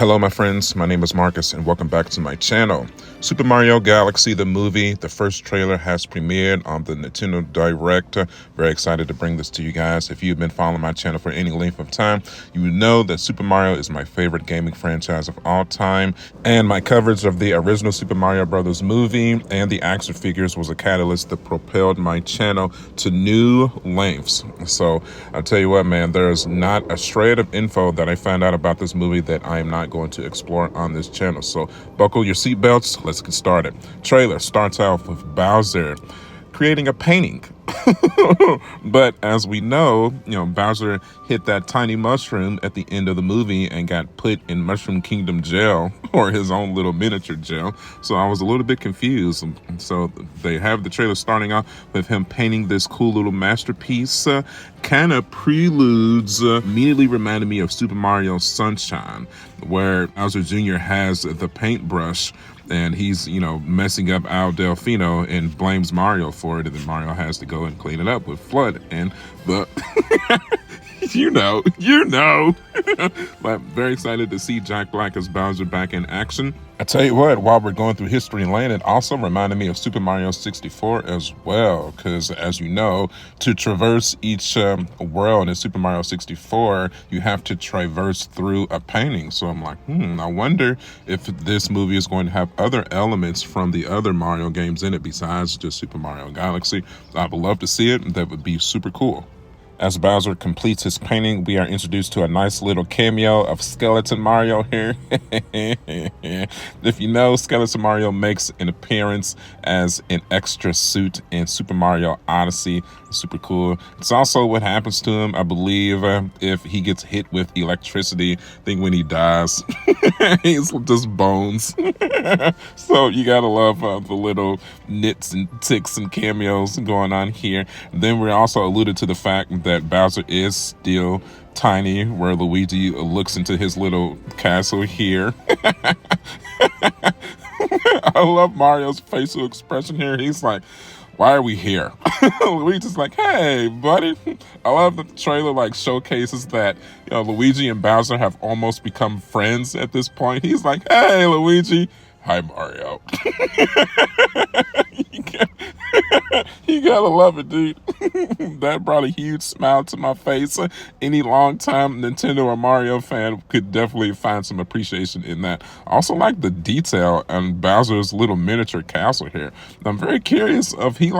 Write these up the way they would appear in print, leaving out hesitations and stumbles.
Hello my friends, my name is Marcus and welcome back to my channel. Super Mario Galaxy, the movie, the first trailer has premiered on the Nintendo Direct. Very excited to bring this to you guys. If you've been following my channel for any length of time, you would know that Super Mario is my favorite gaming franchise of all time. And my coverage of the original Super Mario Brothers movie and the action figures was a catalyst that propelled my channel to new lengths. So I'll tell you what, man, there's not a shred of info that I found out about this movie that I am not going to explore on this channel. So buckle your seatbelts, let's get started. Trailer starts off with Bowser creating a painting. But as we know, Bowser hit that tiny mushroom at the end of the movie and got put in Mushroom Kingdom jail, or his own little miniature jail. So I was a little bit confused. So they have the trailer starting off with him painting this cool little masterpiece. Kind of preludes, immediately reminded me of Super Mario Sunshine, where Bowser Jr. has the paintbrush and he's, messing up Al Delfino and blames Mario for it. And then Mario has to go and clean it up with Flood and the... you know. But very excited to see Jack Black as Bowser back in action. I tell you what, while we're going through history lane, it also reminded me of Super Mario 64 as well, because as you know, to traverse each world in Super Mario 64, you have to traverse through a painting. So I'm like, I wonder if this movie is going to have other elements from the other Mario games in it besides just Super Mario Galaxy. I would love to see it. That would be super cool. As Bowser completes his painting, we are introduced to a nice little cameo of Skeleton Mario here. If you know, Skeleton Mario makes an appearance as an extra suit in Super Mario Odyssey. Super cool. It's also what happens to him, I believe, if he gets hit with electricity. I think when he dies, he's just bones. So you gotta love the little nits and ticks and cameos going on here. Then we're also alluded to the fact that Bowser is still tiny, where Luigi looks into his little castle here. I love Mario's facial expression here. He's like, why are we here? Luigi's like, hey, buddy. I love that the trailer showcases that Luigi and Bowser have almost become friends at this point. He's like, hey, Luigi. Hi, Mario. You gotta love it, dude. That brought a huge smile to my face. Any longtime Nintendo or Mario fan could definitely find some appreciation in that. I also like the detail on Bowser's little miniature castle here. I'm very curious if he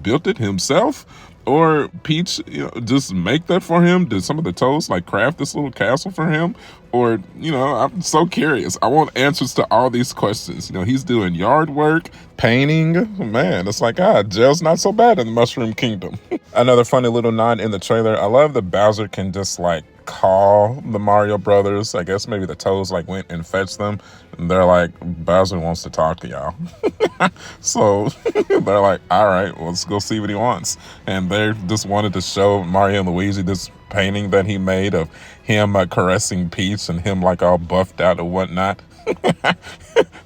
built it himself, or Peach, just make that for him. Did some of the Toads craft this little castle for him? Or, I'm so curious. I want answers to all these questions. He's doing yard work, painting. Man, it's jail's not so bad in the Mushroom Kingdom. Another funny little nod in the trailer. I love that Bowser can just call the Mario Brothers. I guess maybe the Toads went and fetched them. And they're like, Bowser wants to talk to y'all. So they're like, all right, well, let's go see what he wants. And they just wanted to show Mario and Luigi this painting that he made of him caressing Peach and him all buffed out and whatnot.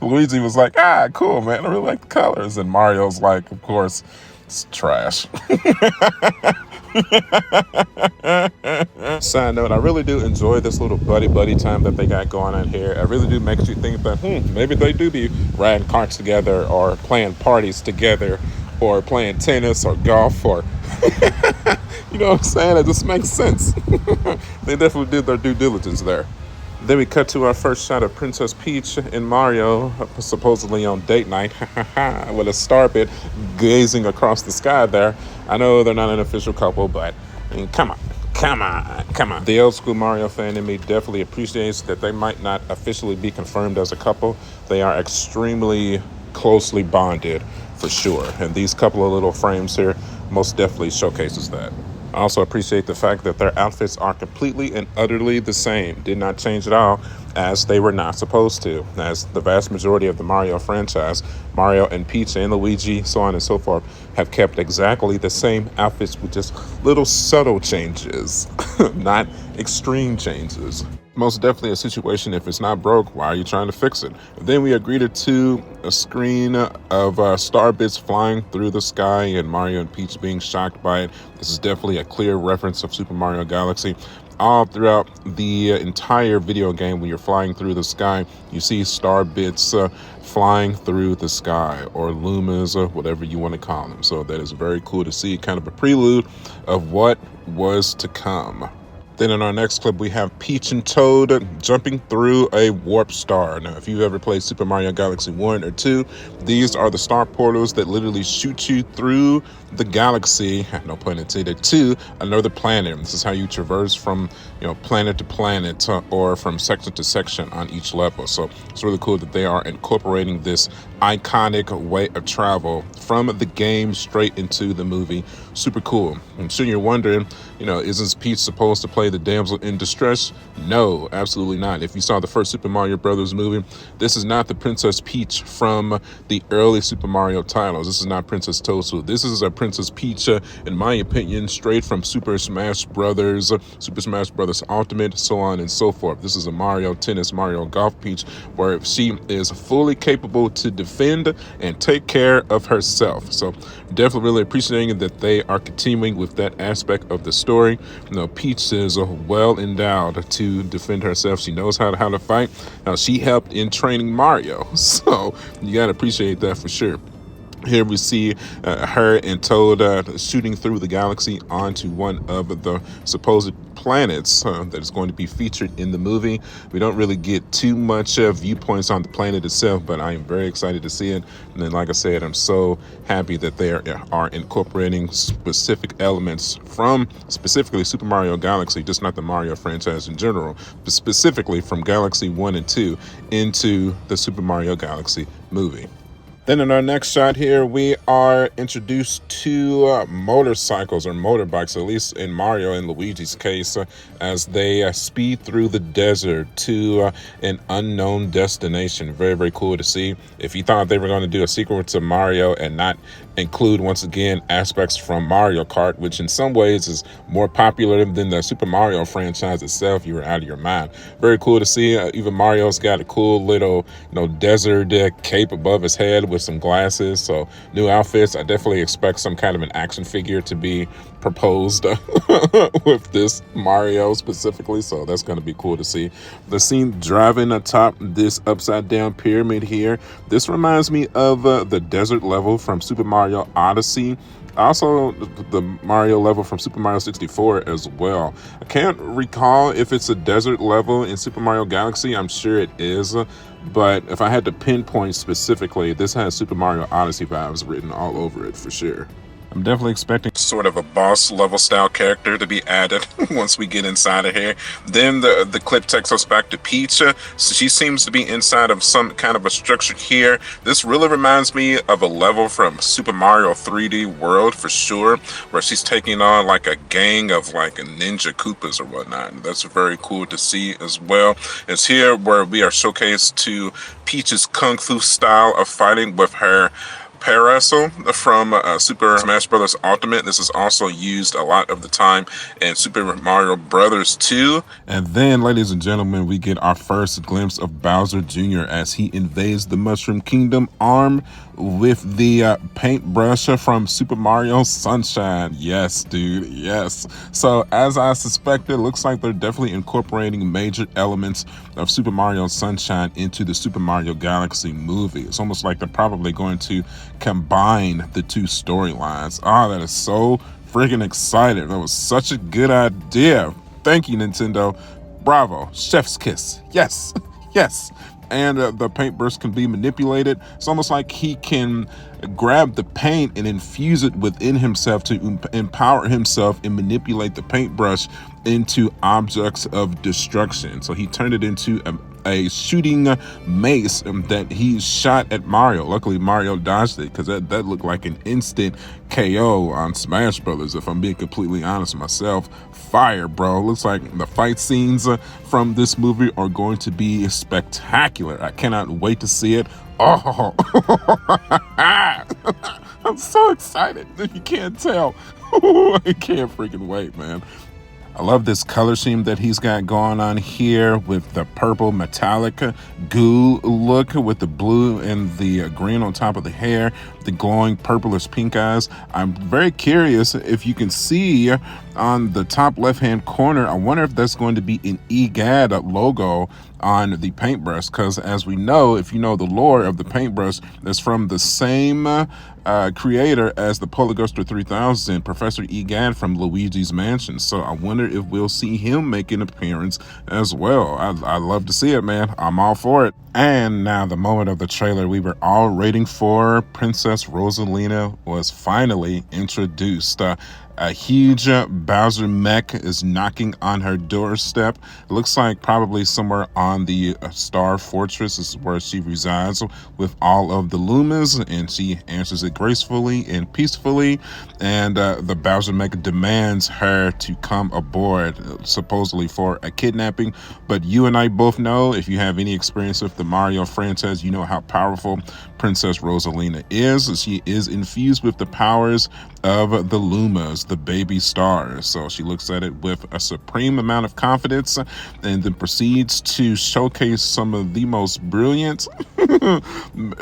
Luigi was like, cool, man, I really like the colors. And Mario's like, of course, it's trash. Side note, I really do enjoy this little buddy time that they got going on here. It really do make you think that maybe they do be riding karts together, or playing parties together, or playing tennis or golf, or you know what I'm saying? It just makes sense. They definitely did their due diligence there. Then we cut to our first shot of Princess Peach and Mario, supposedly on date night, with a starbit gazing across the sky there. I know they're not an official couple, but come on. The old school Mario fan in me definitely appreciates that they might not officially be confirmed as a couple. They are extremely closely bonded, for sure. And these couple of little frames here most definitely showcases that. I also appreciate the fact that their outfits are completely and utterly the same. Did not change at all, as they were not supposed to. As the vast majority of the Mario franchise, Mario and Peach and Luigi, so on and so forth, have kept exactly the same outfits with just little subtle changes, not extreme changes. Most definitely a situation, if it's not broke, why are you trying to fix it? And then we agreed to a screen of star bits flying through the sky and Mario and Peach being shocked by it. This is definitely a clear reference of Super Mario Galaxy. all throughout the entire video game, when you're flying through the sky, you see star bits flying through the sky, or lumas, or whatever you want to call them. So that is very cool to see, kind of a prelude of what was to come. Then in our next clip, we have Peach and Toad jumping through a warp star. Now, if you've ever played Super Mario Galaxy 1 or 2, these are the star portals that literally shoot you through the galaxy, no pun intended, to another planet. This is how you traverse from, planet to planet, or from section to section on each level. So it's really cool that they are incorporating this iconic way of travel from the game straight into the movie. Super cool. I'm sure you're wondering, isn't Peach supposed to play the damsel in distress? No, absolutely not. If you saw the first Super Mario Brothers movie, this is not the Princess Peach from the early Super Mario titles. This is not Princess Toadstool. This is a Princess Peach, in my opinion, straight from Super Smash Brothers, Super Smash Brothers Ultimate, so on and so forth. This is a Mario Tennis, Mario Golf Peach, where she is fully capable to defend and take care of herself. So definitely really appreciating that they are continuing with that aspect of the story. Peach is well endowed to defend herself. She knows how to fight. Now, she helped in training Mario, so you gotta appreciate that for sure. Here we see her and Toad shooting through the galaxy onto one of the supposed planets that is going to be featured in the movie. We don't really get too much viewpoints on the planet itself, but I am very excited to see it. And then, like I said, I'm so happy that they are incorporating specific elements from specifically Super Mario Galaxy, just not the Mario franchise in general, but specifically from Galaxy 1 and 2 into the Super Mario Galaxy movie. Then in our next shot here, we are introduced to motorcycles or motorbikes, at least in Mario and Luigi's case, as they speed through the desert to an unknown destination. Very, very cool to see. If you thought they were going to do a sequel to Mario and not include, once again, aspects from Mario Kart, which in some ways is more popular than the Super Mario franchise itself, you were out of your mind. Very cool to see. Even Mario's got a cool little, desert cape above his head with some glasses. So new outfits. I definitely expect some kind of an action figure to be proposed with this Mario specifically. So that's going to be cool to see. The scene driving atop this upside down pyramid here. This reminds me of the desert level from Super Mario Odyssey. Also, the Mario level from Super Mario 64 as well. I can't recall if it's a desert level in Super Mario Galaxy. I'm sure it is. But if I had to pinpoint specifically, this has Super Mario Odyssey vibes written all over it for sure. I'm definitely expecting sort of a boss level style character to be added once we get inside of here. Then the clip takes us back to Peach. So she seems to be inside of some kind of a structure here. This really reminds me of a level from Super Mario 3D World for sure, where she's taking on like a gang of like ninja Koopas or whatnot. And that's very cool to see as well. It's here where we are showcased to Peach's kung fu style of fighting with her parasol from Super Smash Bros. Ultimate. This is also used a lot of the time in Super Mario Brothers 2. And then, ladies and gentlemen, we get our first glimpse of Bowser Jr. as he invades the Mushroom Kingdom armed with the paintbrush from Super Mario Sunshine. Yes, dude, yes. So as I suspected, looks like they're definitely incorporating major elements of Super Mario Sunshine into the Super Mario Galaxy movie. It's almost like they're probably going to combine the two storylines. That is so freaking excited. That was such a good idea. Thank you, Nintendo. Bravo. Chef's kiss. Yes. Yes. And the paintbrush can be manipulated. It's almost like he can grab the paint and infuse it within himself to empower himself and manipulate the paintbrush into objects of destruction. So he turned it into a shooting mace that he shot at Mario. Luckily, Mario dodged it because that looked like an instant KO on Smash Brothers, if I'm being completely honest myself. Fire, bro. Looks like the fight scenes from this movie are going to be spectacular. I cannot wait to see it. Oh, I'm so excited. You can't tell. I can't freaking wait, man. I love this color scheme that he's got going on here with the purple metallic goo look with the blue and the green on top of the hair. the glowing purplish pink eyes. I'm very curious if you can see on the top left-hand corner, I wonder if that's going to be an EGAD logo on the paintbrush, because as we know, if you know the lore of the paintbrush, that's from the same creator as the Polygoster 3000, Professor EGAD from Luigi's Mansion. So I wonder if we'll see him make an appearance as well. I love to see it, man. I'm all for it. And now the moment of the trailer we were all waiting for. Princess Rosalina was finally introduced. A huge Bowser mech is knocking on her doorstep. It looks like probably somewhere on the Star Fortress is where she resides with all of the Lumas, and she answers it gracefully and peacefully. And the Bowser mech demands her to come aboard, supposedly for a kidnapping. But you and I both know, if you have any experience with the Mario franchise, you know how powerful Princess Rosalina is. She is infused with the powers of the Lumas, the baby stars. So she looks at it with a supreme amount of confidence and then proceeds to showcase some of the most brilliant,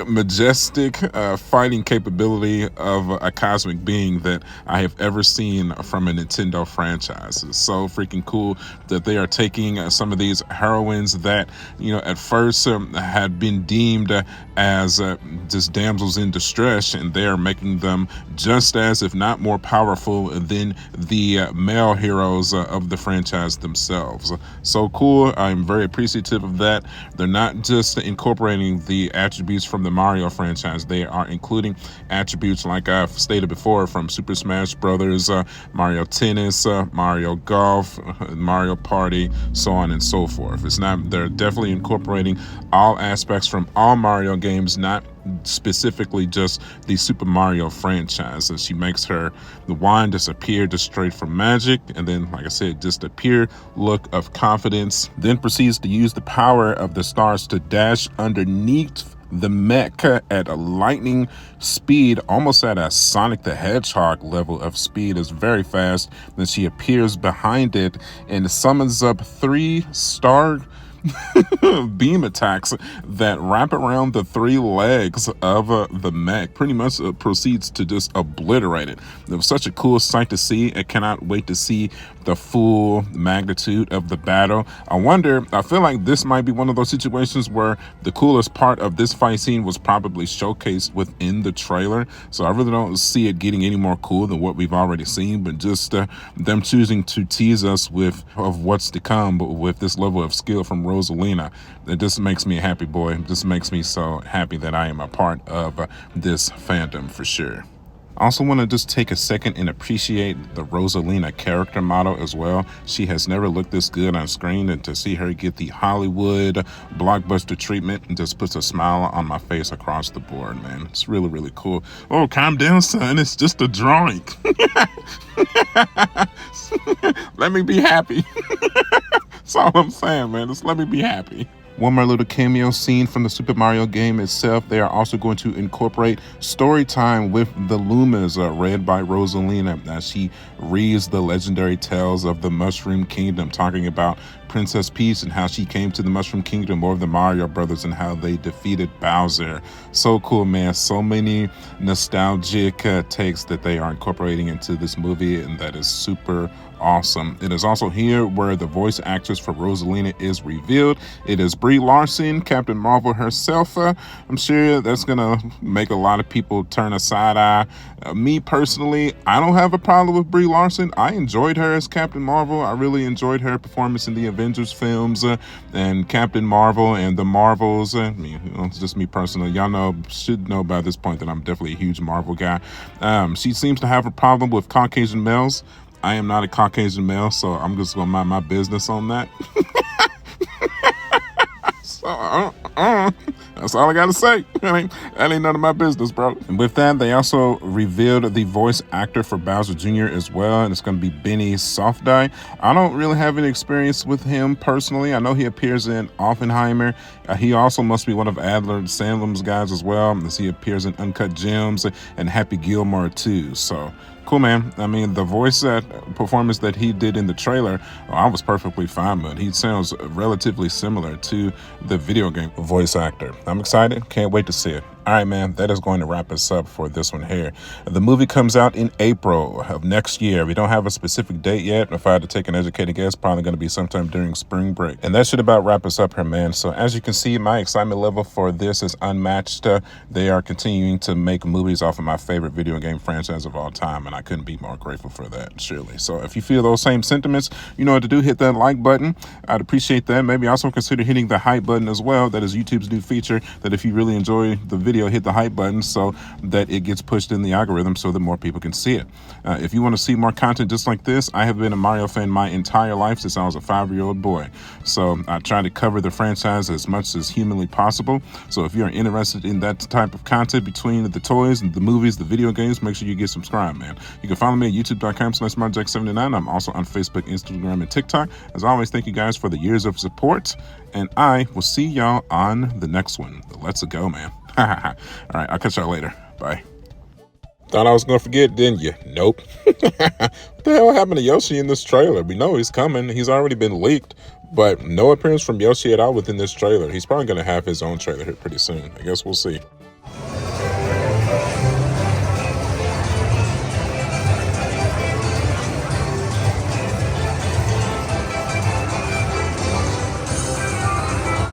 majestic fighting capability of a cosmic being that I have ever seen from a Nintendo franchise. It's so freaking cool that they are taking some of these heroines that, you know, at first had been deemed as just damsels in distress, and they are making them just as, if not more powerful than the male heroes of the franchise themselves. So cool. I'm very appreciative of that. They're not just incorporating the attributes from the Mario franchise, they are including attributes, like I've stated before, from Super Smash Brothers, Mario Tennis, Mario Golf, Mario Party, so on and so forth. They're definitely incorporating all aspects from all Mario games, not specifically just the Super Mario franchise. And she makes the wand disappear just straight from magic, and then, like I said, just a pure look of confidence. Then proceeds to use the power of the stars to dash underneath the mech at a lightning speed, almost at a Sonic the Hedgehog level of speed. Is very fast. Then she appears behind it and summons up 3 star beam attacks that wrap around the 3 legs of the mech. Pretty much proceeds to just obliterate it. It was such a cool sight to see. I cannot wait to see the full magnitude of the battle. I feel like this might be one of those situations where the coolest part of this fight scene was probably showcased within the trailer. So I really don't see it getting any more cool than what we've already seen, but just them choosing to tease us of what's to come, but with this level of skill from Rosalina, it just makes me a happy boy. It just makes me so happy that I am a part of this fandom for sure. I also want to just take a second and appreciate the Rosalina character model as well. She has never looked this good on screen, and to see her get the Hollywood blockbuster treatment just puts a smile on my face across the board, man. It's really, really cool. Oh, calm down, son. It's just a drawing. Let me be happy. That's all I'm saying, man. Just let me be happy. One more little cameo scene from the Super Mario game itself. They are also going to incorporate story time with the Lumas, read by Rosalina, as she reads the legendary tales of the Mushroom Kingdom, talking about Princess Peach and how she came to the Mushroom Kingdom, or the Mario Brothers, and how they defeated Bowser. So cool, man. So many nostalgic takes that they are incorporating into this movie, and that is super awesome. It is also here where the voice actress for Rosalina is revealed. It is Brie Larson, Captain Marvel herself. I'm sure that's gonna make a lot of people turn a side eye. Me personally, I don't have a problem with Brie Larson. I enjoyed her as Captain Marvel. I really enjoyed her performance in the Avengers films and Captain Marvel and the Marvels. It's just me personally. Y'all should know by this point that I'm definitely a huge Marvel guy. She seems to have a problem with Caucasian males. I am not a Caucasian male, so I'm just gonna mind my business on that. So, that's all I gotta say. That ain't none of my business, bro. And with that, they also revealed the voice actor for Bowser Jr. as well, and it's gonna be Benny Safdie. I don't really have any experience with him personally. I know he appears in Oppenheimer. He also must be one of Adler Sandlem's guys as well, as he appears in Uncut Gems and Happy Gilmore too. So cool, man. I mean, the voice performance that he did in the trailer, I was perfectly fine with. He sounds relatively similar to the video game voice actor. I'm excited. Can't wait to see it. All right, man, that is going to wrap us up for this one here. The movie comes out in April of next year. We don't have a specific date yet. If I had to take an educated guess, probably going to be sometime during spring break. And that should about wrap us up here, man. So as you can see, my excitement level for this is unmatched. They are continuing to make movies off of my favorite video game franchise of all time, and I couldn't be more grateful for that, surely. So if you feel those same sentiments, you know what to do. Hit that like button. I'd appreciate that. Maybe also consider hitting the hype button as well. That is YouTube's new feature that if you really enjoy the video, hit the hype button so that it gets pushed in the algorithm so that more people can see it. If you want to see more content just like this, I have been a Mario fan my entire life since I was a 5-year-old boy. So I try to cover the franchise as much as humanly possible. So if you're interested in that type of content between the toys and the movies, the video games, make sure you get subscribed, man. You can follow me at youtube.com/MarJakks79. I'm also on Facebook, Instagram, and TikTok. As always, thank you guys for the years of support, and I will see y'all on the next one. Let's go, man. All right, I'll catch y'all later. Bye. Thought I was going to forget, didn't you? Nope. What the hell happened to Yoshi in this trailer? We know he's coming. He's already been leaked, but no appearance from Yoshi at all within this trailer. He's probably going to have his own trailer here pretty soon. I guess we'll see.